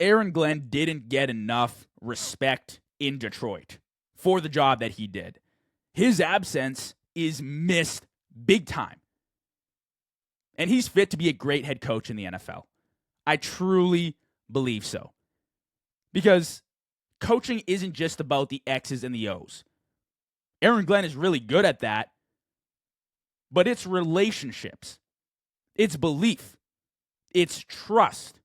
Aaron Glenn didn't get enough respect in Detroit for the job that he did. His absence is missed big time. And he's fit to be a great head coach in the NFL. I truly believe so. Because coaching isn't just about the X's and the O's. Aaron Glenn is really good at that, but it's relationships, it's belief, it's trust,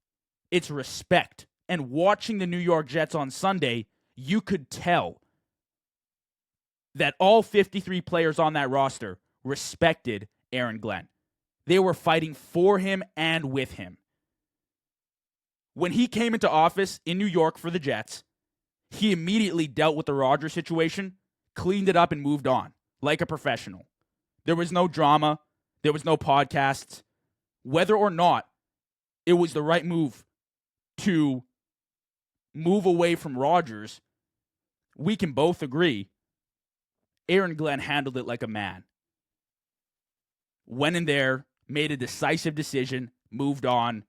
it's respect. And watching the New York Jets on Sunday, you could tell that all 53 players on that roster respected Aaron Glenn. They were fighting for him and with him. When he came into office in New York for the Jets, he immediately dealt with the Rodgers situation, cleaned it up, and moved on like a professional. There was no drama. There was no podcasts. Whether or not it was the right move to move away from Rodgers, we can both agree Aaron Glenn handled it like a man. Went in there, made a decisive decision, moved on.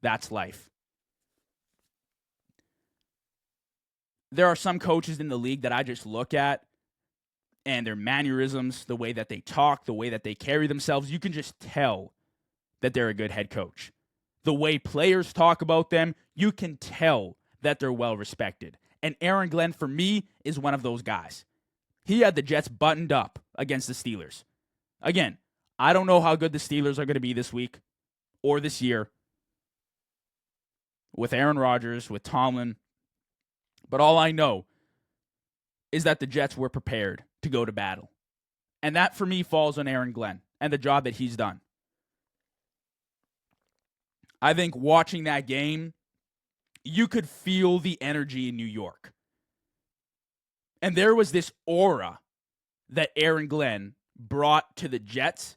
That's life. There are some coaches in the league that I just look at and their mannerisms, the way that they talk, the way that they carry themselves, you can just tell that they're a good head coach. The way players talk about them, you can tell that they're well respected. And Aaron Glenn, for me, is one of those guys. He had the Jets buttoned up against the Steelers. Again, I don't know how good the Steelers are going to be this week or this year with Aaron Rodgers, with Tomlin. But all I know is that the Jets were prepared to go to battle. And that, for me, falls on Aaron Glenn and the job that he's done. I think watching that game, you could feel the energy in New York. And there was this aura that Aaron Glenn brought to the Jets,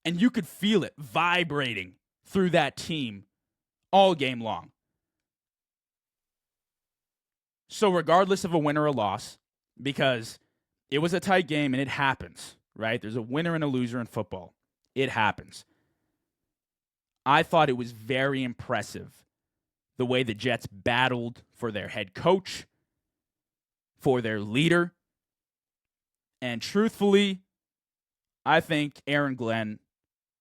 and you could feel it vibrating through that team all game long. So regardless of a win or a loss, because it was a tight game and it happens, right? There's a winner and a loser in football. It happens. I thought it was very impressive the way the Jets battled for their head coach, for their leader. And truthfully, I think Aaron Glenn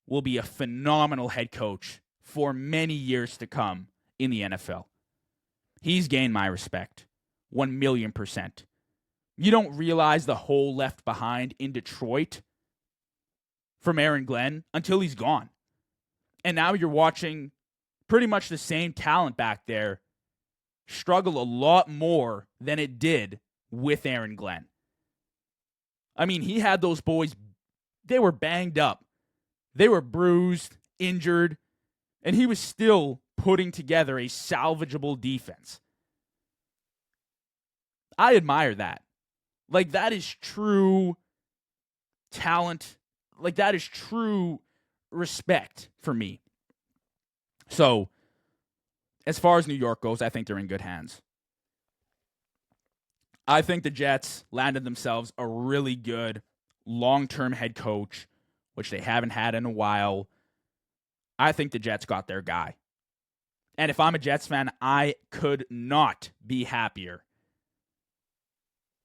will be a phenomenal head coach for many years to come in the NFL. He's gained my respect, 1,000,000%. You don't realize the hole left behind in Detroit from Aaron Glenn until he's gone. And now you're watching pretty much the same talent back there struggle a lot more than it did with Aaron Glenn. I mean, he had those boys, they were banged up. They were bruised, injured, and he was still putting together a salvageable defense. I admire that. Like, that is true talent. Like, that is true respect for me. So, as far as New York goes, I think they're in good hands. I think the Jets landed themselves a really good long-term head coach, which they haven't had in a while. I think the Jets got their guy. And if I'm a Jets fan, I could not be happier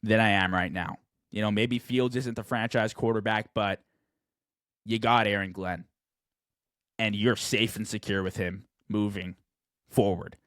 than I am right now. You know, maybe Fields isn't the franchise quarterback, but you got Aaron Glenn. And you're safe and secure with him moving forward.